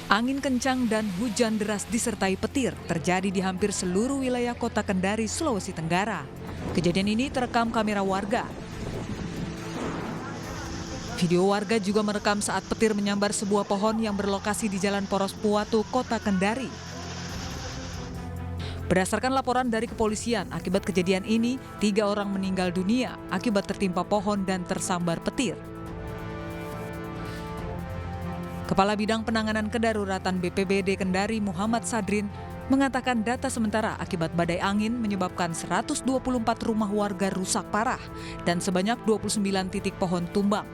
Angin kencang dan hujan deras disertai petir terjadi di hampir seluruh wilayah kota Kendari, Sulawesi Tenggara. Kejadian ini terekam kamera warga. Video warga juga merekam saat petir menyambar sebuah pohon yang berlokasi di Jalan Poros Puatu, Kota Kendari. Berdasarkan laporan dari kepolisian, akibat kejadian ini, 3 orang meninggal dunia akibat tertimpa pohon dan tersambar petir. Kepala Bidang Penanganan Kedaruratan BPBD Kendari Muhammad Sadrin mengatakan data sementara akibat badai angin menyebabkan 124 rumah warga rusak parah dan sebanyak 29 titik pohon tumbang.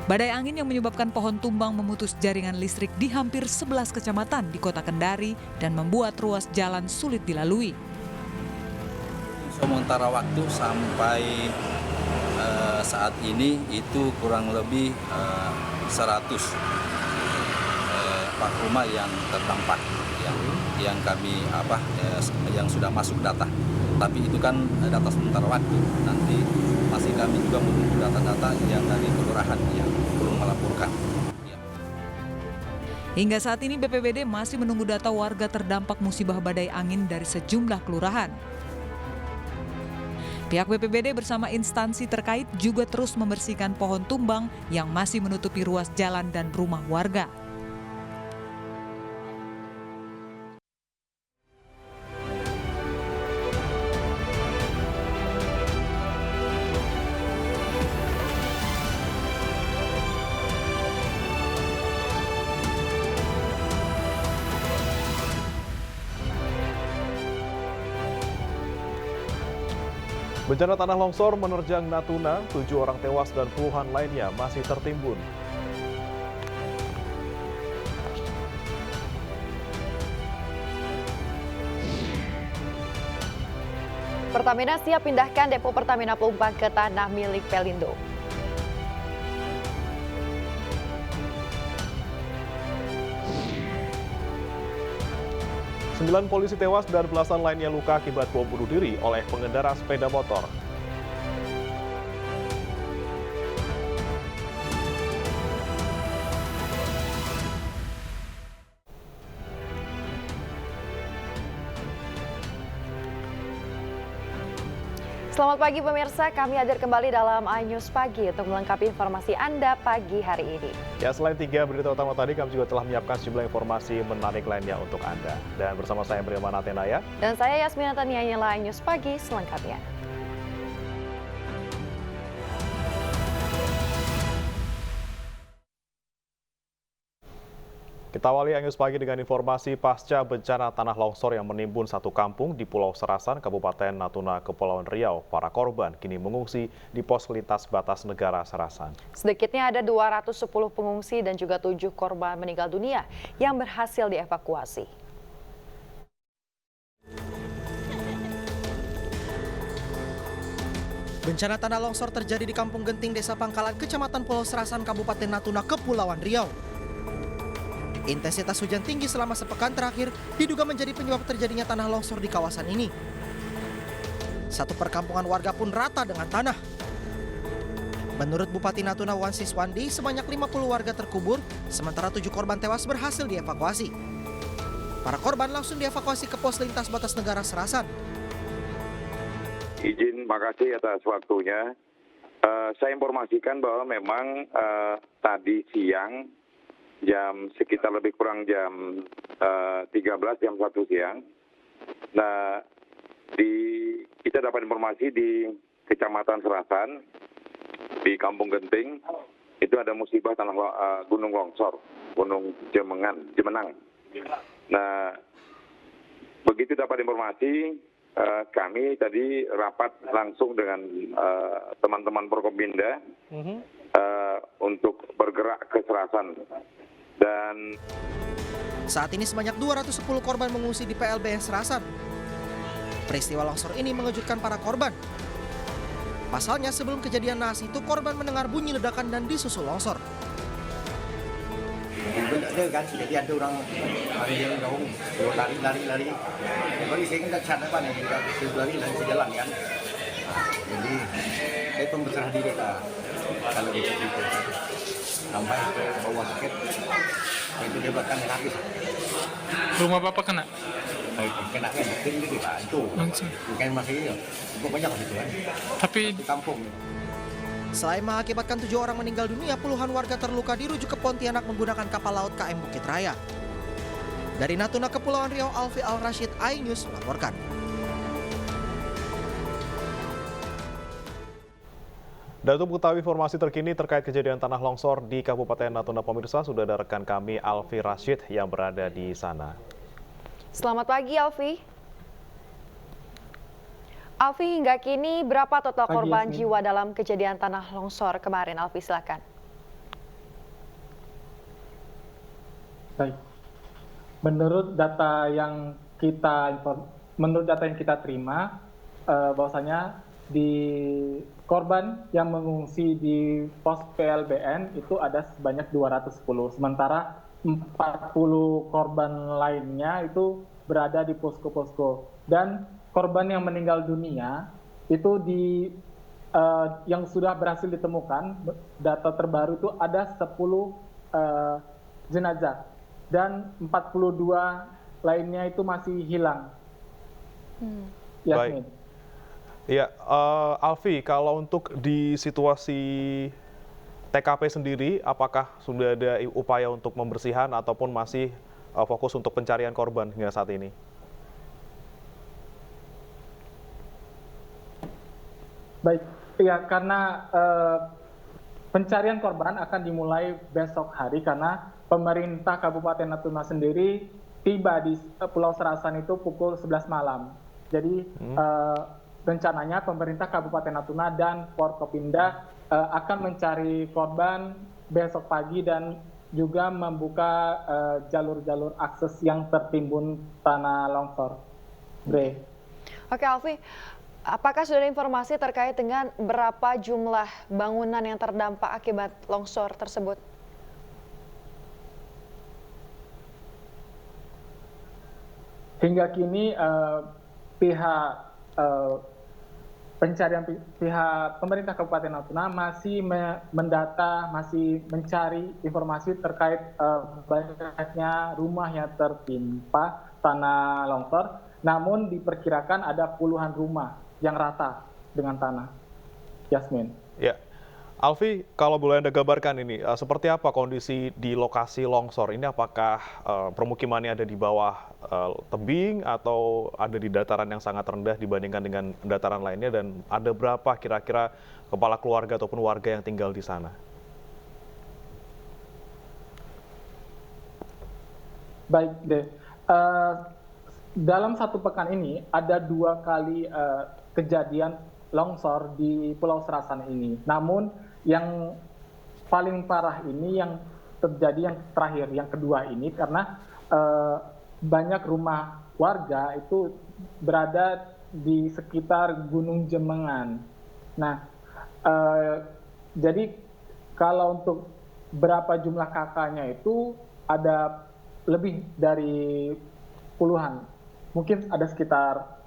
Badai angin yang menyebabkan pohon tumbang memutus jaringan listrik di hampir 11 kecamatan di Kota Kendari dan membuat ruas jalan sulit dilalui. Sementara waktu sampai saat ini itu kurang lebih 100 rumah yang terdampak yang kami yang sudah masuk data. Tapi itu kan data sementara waktu. Nanti masih kami juga menunggu data-data yang dari kelurahan yang belum melaporkan. Hingga saat ini BPBD masih menunggu data warga terdampak musibah badai angin dari sejumlah kelurahan. Pihak BPBD bersama instansi terkait juga terus membersihkan pohon tumbang yang masih menutupi ruas jalan dan rumah warga. Bencana tanah longsor menerjang Natuna, 7 orang tewas dan puluhan lainnya masih tertimbun. Pertamina siap pindahkan depo Pertamina Pelumpang ke tanah milik Pelindo. Sembilan polisi tewas dan belasan lainnya luka akibat bom bunuh diri oleh pengendara sepeda motor. Selamat pagi pemirsa, kami hadir kembali dalam iNews Pagi untuk melengkapi informasi Anda pagi hari ini. Ya, selain 3 berita utama tadi, kami juga telah menyiapkan sejumlah informasi menarik lainnya untuk Anda. Dan bersama saya Beriman Atenaya. Dan saya Yasmina Tania, inilah iNews Pagi selengkapnya. Kita awali iNews Pagi dengan informasi pasca bencana tanah longsor yang menimbun satu kampung di Pulau Serasan, Kabupaten Natuna, Kepulauan Riau. Para korban kini mengungsi di pos lintas batas negara Serasan. Sedikitnya ada 210 pengungsi dan juga 7 korban meninggal dunia yang berhasil dievakuasi. Bencana tanah longsor terjadi di Kampung Genting, Desa Pangkalan, Kecamatan Pulau Serasan, Kabupaten Natuna, Kepulauan Riau. Intensitas hujan tinggi selama sepekan terakhir diduga menjadi penyebab terjadinya tanah longsor di kawasan ini. Satu perkampungan warga pun rata dengan tanah. Menurut Bupati Natuna Wan Siswandi, sebanyak 50 warga terkubur, sementara 7 korban tewas berhasil dievakuasi. Para korban langsung dievakuasi ke pos lintas batas negara Serasan. Izin, makasih atas waktunya. Saya informasikan bahwa memang tadi siang, sekitar lebih kurang jam 13, jam 1 siang. Nah, kita dapat informasi di Kecamatan Serasan, di Kampung Genting, itu ada musibah gunung longsor, Gunung Jemenang. Nah, begitu dapat informasi, kami tadi rapat langsung dengan teman-teman Forkompinda untuk bergerak ke Serasan. Dan saat ini sebanyak 210 korban mengungsi di PLBN Serasan. Peristiwa longsor ini mengejutkan para korban. Pasalnya sebelum kejadian naas itu korban mendengar bunyi ledakan dan disusul longsor. Ada kan, jadi ada orang yang lari. Bagi saya kan cat apa nih, lari sejalan kan. Jadi saya pun berserah diri Kak. Kalau gitu kan. Sampai ke bawah sakit. Itu dia bahkan habis. Rumah Bapak kena? Kena kan, gitu Pak. Itu. Langsung. Bukan masih itu. Cukup banyak gitu kan. Tapi Di kampung. Selain mengakibatkan 7 orang meninggal dunia, puluhan warga terluka dirujuk ke Pontianak menggunakan kapal laut KM Bukit Raya. Dari Natuna Kepulauan Riau, Alfi Al-Rashid, iNews melaporkan. Dan untuk mengetahui informasi terkini terkait kejadian tanah longsor di Kabupaten Natuna, pemirsa, sudah ada rekan kami Alfi Rashid yang berada di sana. Selamat pagi, Alfi. Alfi, hingga kini berapa total korban jiwa dalam kejadian tanah longsor kemarin? Alfi, silakan. Baik. Menurut data yang kita terima, bahwasanya di korban yang mengungsi di pos PLBN itu ada sebanyak 210, sementara 40 korban lainnya itu berada di posko-posko. Dan korban yang meninggal dunia itu yang sudah berhasil ditemukan, data terbaru itu ada 10 jenazah dan 42 lainnya itu masih hilang. Yasmin. Baik. Ya, Alfi, kalau untuk di situasi TKP sendiri, apakah sudah ada upaya untuk pembersihan ataupun masih fokus untuk pencarian korban hingga saat ini? Baik, ya karena pencarian korban akan dimulai besok hari karena pemerintah Kabupaten Natuna sendiri tiba di Pulau Serasan itu pukul 11 malam. Jadi rencananya pemerintah Kabupaten Natuna dan Forkopimda akan mencari korban besok pagi dan juga membuka jalur-jalur akses yang tertimbun tanah longsor. Bre. Oke, Alfi. Apakah sudah ada informasi terkait dengan berapa jumlah bangunan yang terdampak akibat longsor tersebut? Hingga kini pihak pemerintah Kabupaten Natuna masih mendata, masih mencari informasi terkait banyaknya rumah yang tertimpa tanah longsor. Namun diperkirakan ada puluhan rumah yang rata dengan tanah. Yasmin. Ya, Alfi, kalau boleh Anda gambarkan ini, seperti apa kondisi di lokasi longsor? Ini apakah permukimannya ada di bawah tebing atau ada di dataran yang sangat rendah dibandingkan dengan dataran lainnya? Dan ada berapa kira-kira kepala keluarga ataupun warga yang tinggal di sana? Baik deh. Dalam satu pekan ini ada 2 kali kejadian longsor di Pulau Serasan ini. Namun yang paling parah ini yang terjadi yang terakhir, yang kedua ini karena banyak rumah warga itu berada di sekitar Gunung Jemengan. Nah, jadi kalau untuk berapa jumlah kakaknya itu ada lebih dari puluhan. Mungkin ada sekitar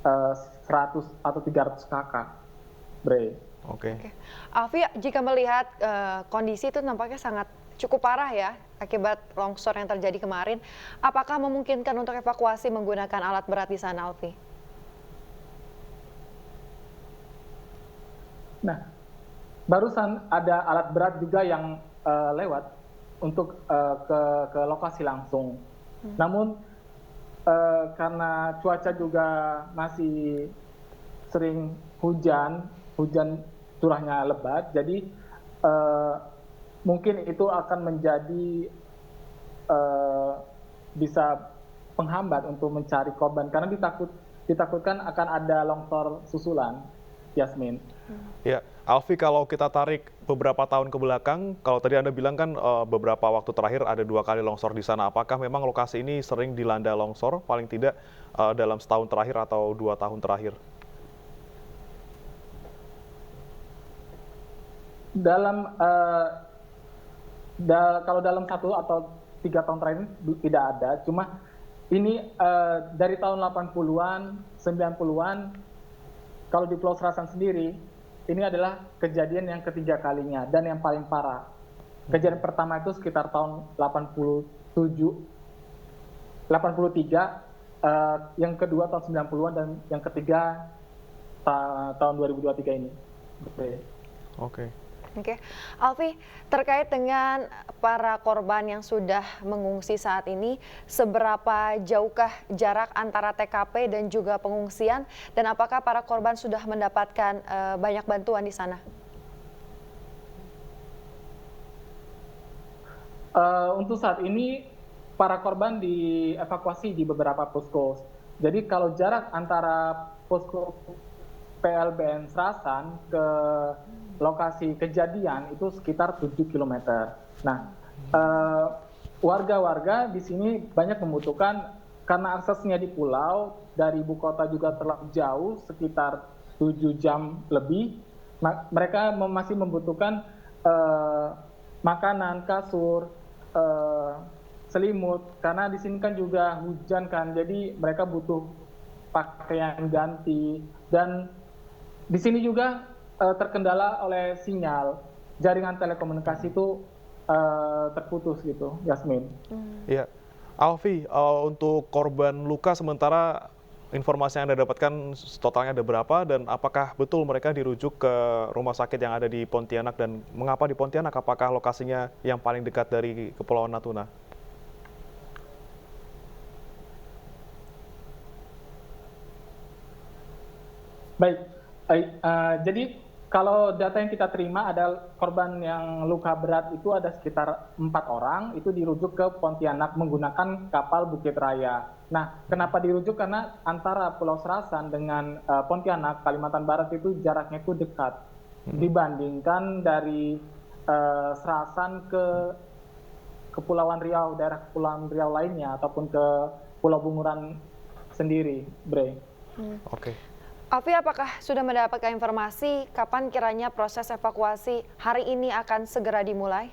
100 atau 300 kakak, Bre. Oke. Alfi, jika melihat kondisi itu nampaknya sangat cukup parah ya akibat longsor yang terjadi kemarin. Apakah memungkinkan untuk evakuasi menggunakan alat berat di sana, Alfi? Nah, barusan ada alat berat juga yang lewat untuk ke lokasi langsung. Namun karena cuaca juga masih sering hujan curahnya lebat, jadi mungkin itu akan menjadi bisa penghambat untuk mencari korban karena ditakutkan akan ada longsor susulan, Yasmin. Ya, Alfi, kalau kita tarik beberapa tahun ke belakang, kalau tadi Anda bilang kan beberapa waktu terakhir ada 2 kali longsor di sana. Apakah memang lokasi ini sering dilanda longsor, paling tidak dalam setahun terakhir atau 2 tahun terakhir? Kalau dalam 1 atau 3 tahun terakhir tidak ada. Cuma ini dari tahun 80-an, 90-an kalau di Pulau Serasan sendiri, ini adalah kejadian yang ketiga kalinya dan yang paling parah. Kejadian pertama itu sekitar tahun 83, yang kedua tahun 90-an, dan yang ketiga tahun 2023 ini. Oke. Oke, Alfi, terkait dengan para korban yang sudah mengungsi saat ini, seberapa jauhkah jarak antara TKP dan juga pengungsian, dan apakah para korban sudah mendapatkan banyak bantuan di sana? Untuk saat ini, para korban dievakuasi di beberapa posko. Jadi kalau jarak antara posko PLBN Serasan ke lokasi kejadian itu sekitar 7 km. Nah, warga-warga di sini banyak membutuhkan, karena aksesnya di pulau, dari ibu kota juga terlalu jauh, sekitar 7 jam lebih. Mereka masih membutuhkan makanan, kasur, selimut, karena di sini kan juga hujan kan, jadi mereka butuh pakaian ganti. Dan di sini juga terkendala oleh sinyal, jaringan telekomunikasi itu terputus gitu, Yasmin. Ya, Alfi, untuk korban luka sementara informasi yang Anda dapatkan totalnya ada berapa, dan apakah betul mereka dirujuk ke rumah sakit yang ada di Pontianak, dan mengapa di Pontianak? Apakah lokasinya yang paling dekat dari Kepulauan Natuna? Baik, jadi kalau data yang kita terima ada korban yang luka berat itu ada sekitar 4 orang, itu dirujuk ke Pontianak menggunakan kapal Bukit Raya. Nah, kenapa dirujuk? Karena antara Pulau Serasan dengan Pontianak, Kalimantan Barat itu jaraknya itu dekat. Dibandingkan dari Serasan ke Kepulauan Riau, daerah Kepulauan Riau lainnya, ataupun ke Pulau Bunguran sendiri, Bre. Oke. Alfi, apakah sudah mendapatkan informasi kapan kiranya proses evakuasi hari ini akan segera dimulai?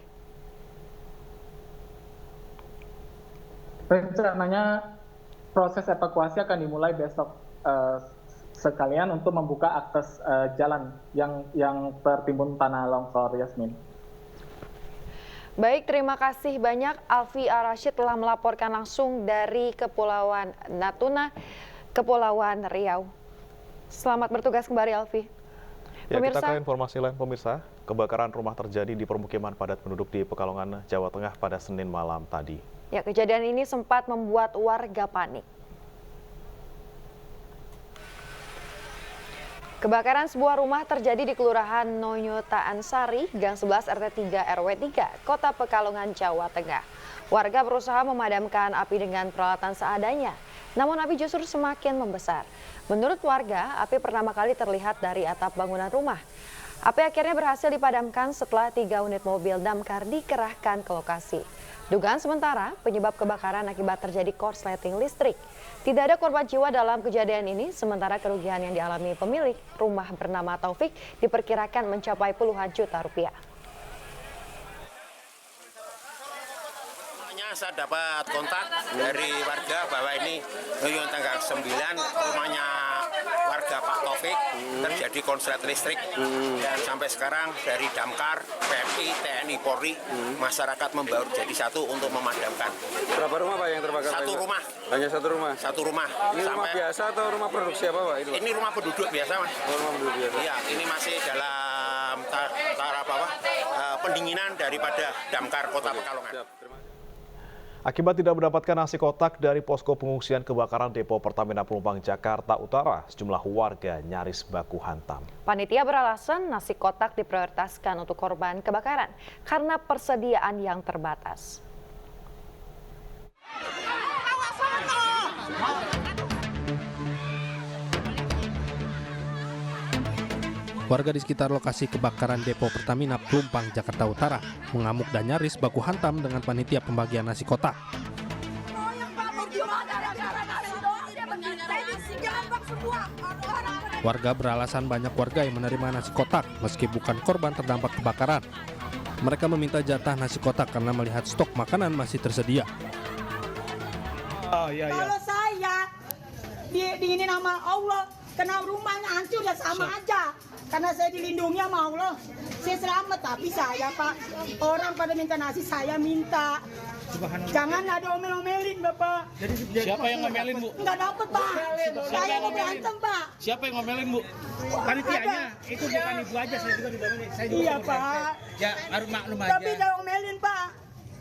Rencananya proses evakuasi akan dimulai besok, sekalian untuk membuka akses jalan yang tertimbun tanah longsor, Yasmin. Baik, terima kasih banyak Alfi Ar-Rasyid telah melaporkan langsung dari Kepulauan Natuna, Kepulauan Riau. Selamat bertugas kembali, Alfi. Ya, kita ke informasi lain, pemirsa. Kebakaran rumah terjadi di permukiman padat penduduk di Pekalongan, Jawa Tengah pada Senin malam tadi. Ya, kejadian ini sempat membuat warga panik. Kebakaran sebuah rumah terjadi di Kelurahan Nonyotaan Sari, Gang 11 RT 3 RW 3, Kota Pekalongan, Jawa Tengah. Warga berusaha memadamkan api dengan peralatan seadanya, namun api justru semakin membesar. Menurut warga, api pertama kali terlihat dari atap bangunan rumah. Api akhirnya berhasil dipadamkan setelah 3 unit mobil damkar dikerahkan ke lokasi. Dugaan sementara, penyebab kebakaran akibat terjadi korsleting listrik. Tidak ada korban jiwa dalam kejadian ini, sementara kerugian yang dialami pemilik rumah bernama Taufik diperkirakan mencapai puluhan juta rupiah. Saya dapat kontak dari warga bahwa ini Noyon tanggal 9 rumahnya warga Pak Taufik terjadi konslet listrik, dan sampai sekarang dari damkar, PMI, TNI, Polri, masyarakat membaur jadi satu untuk memadamkan. Berapa rumah Pak yang terbakar? Satu rumah. Hanya satu rumah? Satu rumah. Ini rumah biasa atau rumah produksi apa Pak? Ini rumah penduduk biasa, Mas. Oh, rumah penduduk biasa. Iya, ini masih dalam taraf pendinginan daripada damkar Kota Pekalongan. Akibat tidak mendapatkan nasi kotak dari posko pengungsian kebakaran Depo Pertamina Pelumpang Jakarta Utara, sejumlah warga nyaris baku hantam. Panitia beralasan nasi kotak diprioritaskan untuk korban kebakaran karena persediaan yang terbatas. Warga di sekitar lokasi kebakaran Depo Pertamina Pelumpang Jakarta Utara mengamuk dan nyaris baku hantam dengan panitia pembagian nasi kotak. Warga beralasan banyak warga yang menerima nasi kotak meski bukan korban terdampak kebakaran. Mereka meminta jatah nasi kotak karena melihat stok makanan masih tersedia. Kalau saya diinginin sama Allah, kena rumahnya hancur ya sama aja. Karena saya dilindungi sama Allah, saya selamat. Tapi saya Pak, orang pada minta nasi, saya minta. Jangan ada omel-omelin Bapak. Siapa yang ngomelin, Bu? Nggak dapat Pak. Saya mau berantem Pak. Siapa yang ngomelin, Bu? Panitianya. Itu bukan ibu aja, saya juga diomelin. Iya Pak. Ya, harus maklum aja. Tapi jangan omelin Pak.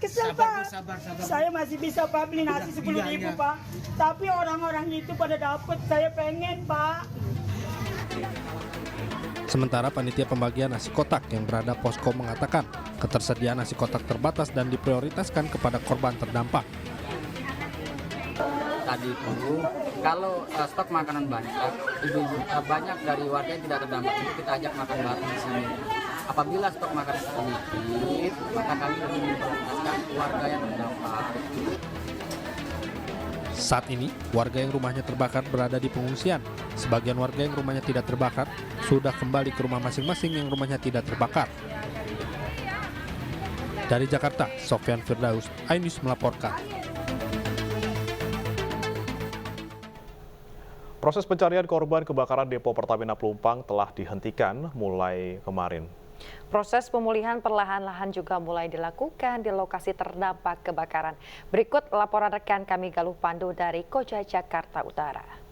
Kesel Pak. Sabar. Saya masih bisa Pak beli nasi 10.000 Pak. Tapi orang-orang itu pada dapat, saya pengen Pak. Sementara panitia pembagian nasi kotak yang berada posko mengatakan ketersediaan nasi kotak terbatas dan diprioritaskan kepada korban terdampak. Tadi itu kalau stok makanan banyak, banyak dari warga yang tidak terdampak itu kita ajak makan bareng di sini. Apabila stok makanan sedikit, maka kami lebih memprioritaskan warga yang terdampak. Saat ini, warga yang rumahnya terbakar berada di pengungsian. Sebagian warga yang rumahnya tidak terbakar sudah kembali ke rumah masing-masing yang rumahnya tidak terbakar. Dari Jakarta, Sofyan Firdaus, iNews melaporkan. Proses pencarian korban kebakaran depo Pertamina Pelumpang telah dihentikan mulai kemarin. Proses pemulihan perlahan-lahan juga mulai dilakukan di lokasi terdampak kebakaran. Berikut laporan rekan kami Galuh Pandu dari Koja, Jakarta Utara.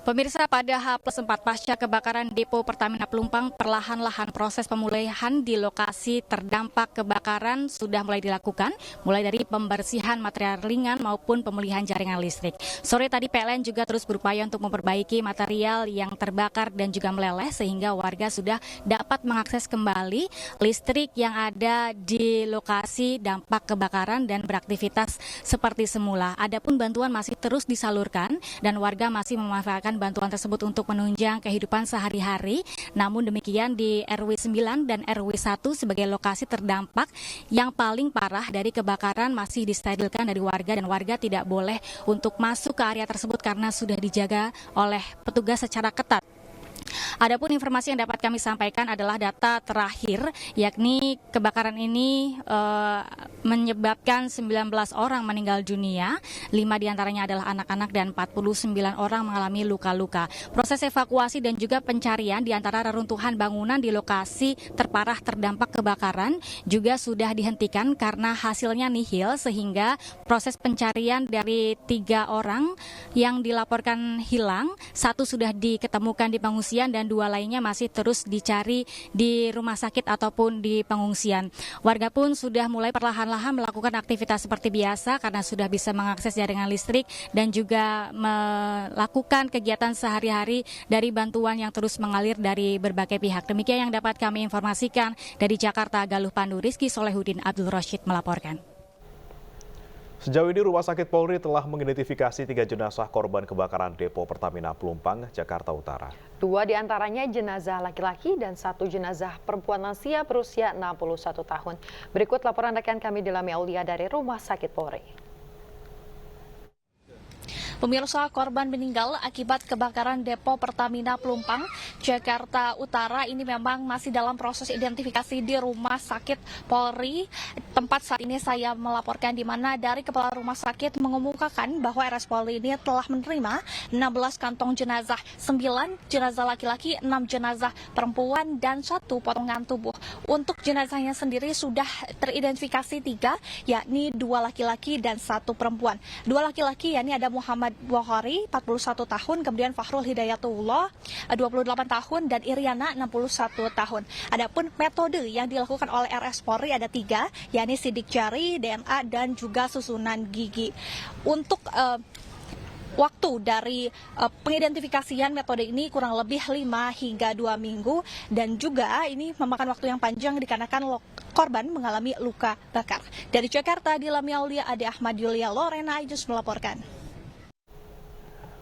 Pemirsa, pada H+4 pasca kebakaran depo Pertamina Pelumpang, perlahan-lahan proses pemulihan di lokasi terdampak kebakaran sudah mulai dilakukan, mulai dari pembersihan material ringan maupun pemulihan jaringan listrik. Sore tadi PLN juga terus berupaya untuk memperbaiki material yang terbakar dan juga meleleh sehingga warga sudah dapat mengakses kembali listrik yang ada di lokasi dampak kebakaran dan beraktivitas seperti semula. Adapun bantuan masih terus disalurkan dan warga masih memanfaatkan bantuan tersebut untuk menunjang kehidupan sehari-hari. Namun demikian di RW 9 dan RW 1 sebagai lokasi terdampak yang paling parah dari kebakaran masih disterilkan dari warga dan warga tidak boleh untuk masuk ke area tersebut karena sudah dijaga oleh petugas secara ketat. Adapun informasi yang dapat kami sampaikan adalah data terakhir, yakni kebakaran ini menyebabkan 19 orang meninggal dunia, 5 diantaranya adalah anak-anak dan 49 orang mengalami luka-luka. Proses evakuasi dan juga pencarian di antara reruntuhan bangunan di lokasi terparah terdampak kebakaran juga sudah dihentikan karena hasilnya nihil, sehingga proses pencarian dari 3 orang yang dilaporkan hilang, 1 sudah diketemukan di pengungsian dan 2 lainnya masih terus dicari di rumah sakit ataupun di pengungsian. Warga pun sudah mulai perlahan-lahan melakukan aktivitas seperti biasa karena sudah bisa mengakses jaringan listrik dan juga melakukan kegiatan sehari-hari dari bantuan yang terus mengalir dari berbagai pihak. Demikian yang dapat kami informasikan dari Jakarta. Galuh Pandu, Rizky Solehudin Abdul Rashid melaporkan. Sejauh ini Rumah Sakit Polri telah mengidentifikasi 3 jenazah korban kebakaran depo Pertamina Pelumpang, Jakarta Utara. 2 diantaranya jenazah laki-laki dan 1 jenazah perempuan lansia berusia 61 tahun. Berikut laporan rekan kami Dilami Aulia dari Rumah Sakit Polri. Pemirsa, korban meninggal akibat kebakaran depo Pertamina Pelumpang, Jakarta Utara ini memang masih dalam proses identifikasi di Rumah Sakit Polri. Tempat saat ini saya melaporkan di mana dari Kepala Rumah Sakit mengemukakan bahwa RS Polri ini telah menerima 16 kantong jenazah, 9 jenazah laki-laki, 6 jenazah perempuan, dan 1 potongan tubuh. Untuk jenazahnya sendiri sudah teridentifikasi 3, yakni 2 laki-laki dan 1 perempuan. 2 laki-laki yakni ada Muhammad Bukhari, 41 tahun, kemudian Fahrul Hidayatullah, 28 tahun, dan Iriana, 61 tahun. Adapun metode yang dilakukan oleh RS Polri ada 3, yakni sidik jari, DNA, dan juga susunan gigi. Untuk waktu dari pengidentifikasian metode ini kurang lebih 5 hingga 2 minggu, dan juga ini memakan waktu yang panjang dikarenakan korban mengalami luka bakar. Dari Jakarta, Dilami Aulia, Ade Ahmad Yulia Lorena, Ijus melaporkan.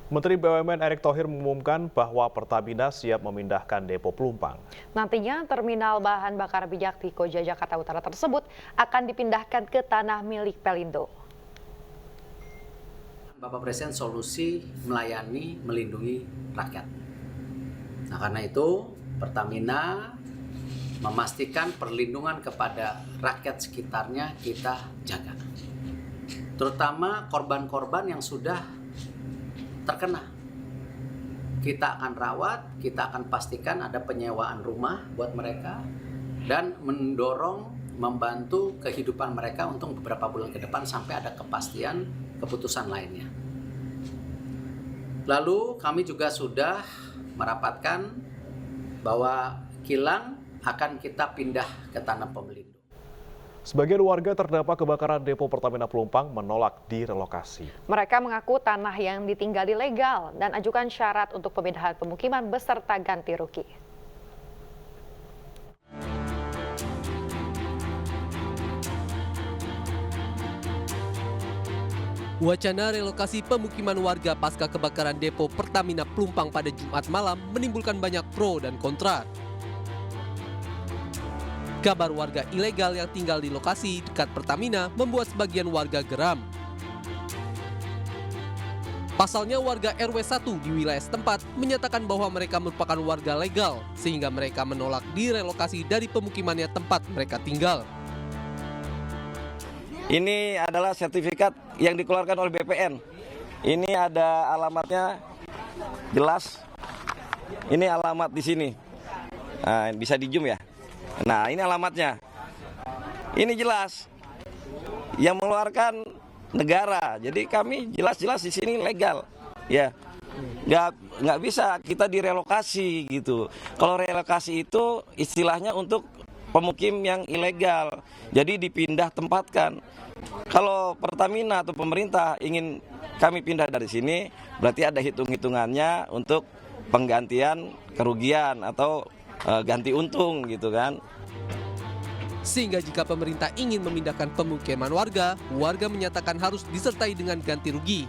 Menteri BUMN Erick Thohir mengumumkan bahwa Pertamina siap memindahkan depo Pelumpang. Nantinya terminal bahan bakar minyak di Koja, Jakarta Utara tersebut akan dipindahkan ke tanah milik Pelindo. Bapak Presiden solusi melayani, melindungi rakyat. Nah, karena itu Pertamina memastikan perlindungan kepada rakyat sekitarnya kita jaga. Terutama korban-korban yang sudah terkena kita akan rawat, kita akan pastikan ada penyewaan rumah buat mereka dan mendorong, membantu kehidupan mereka untuk beberapa bulan ke depan sampai ada kepastian keputusan lainnya. Lalu kami juga sudah merapatkan bahwa kilang akan kita pindah ke tanah pemelindo. Sebagian warga terdampak kebakaran depo Pertamina Pelumpang menolak direlokasi. Mereka mengaku tanah yang ditinggali legal dan ajukan syarat untuk pemindahan pemukiman beserta ganti rugi. Wacana relokasi pemukiman warga pasca kebakaran depo Pertamina Pelumpang pada Jumat malam menimbulkan banyak pro dan kontra. Kabar warga ilegal yang tinggal di lokasi dekat Pertamina membuat sebagian warga geram. Pasalnya warga RW 1 di wilayah setempat menyatakan bahwa mereka merupakan warga legal sehingga mereka menolak direlokasi dari pemukimannya tempat mereka tinggal. Ini adalah sertifikat yang dikeluarkan oleh BPN. Ini ada alamatnya jelas. Ini alamat di sini. Nah, bisa di zoom ya. Nah, ini alamatnya. Ini jelas. Yang mengeluarkan negara. Jadi kami jelas-jelas di sini legal. Ya. Nggak bisa kita direlokasi gitu. Kalau relokasi itu istilahnya untuk pemukim yang ilegal. Jadi dipindah tempatkan. Kalau Pertamina atau pemerintah ingin kami pindah dari sini, berarti ada hitung-hitungannya untuk penggantian kerugian atau ganti untung gitu kan. Sehingga jika pemerintah ingin memindahkan pemukiman warga, warga menyatakan harus disertai dengan ganti rugi.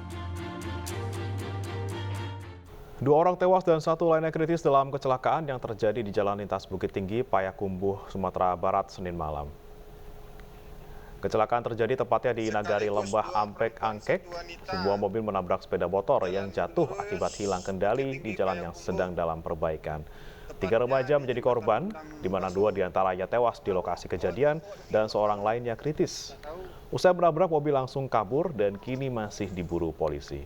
2 orang tewas dan 1 lainnya kritis dalam kecelakaan yang terjadi di Jalan Lintas Bukit Tinggi, Payakumbuh, Sumatera Barat, Senin malam. Kecelakaan terjadi tepatnya di Nagari Lembah Ampek-Angkek. Sebuah mobil menabrak sepeda motor yang jatuh akibat hilang kendali di jalan yang sedang dalam perbaikan. 3 remaja menjadi korban, di mana 2 diantaranya tewas di lokasi kejadian dan seorang lainnya kritis. Usai menabrak, mobil langsung kabur dan kini masih diburu polisi.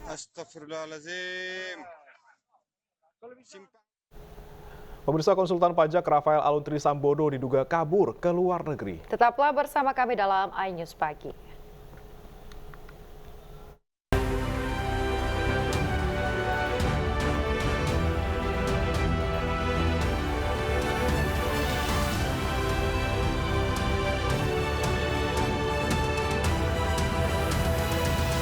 Astagfirullahaladzim. Pemirsa, konsultan pajak Rafael Aluntri Sambodo diduga kabur ke luar negeri. Tetaplah bersama kami dalam iNews Pagi.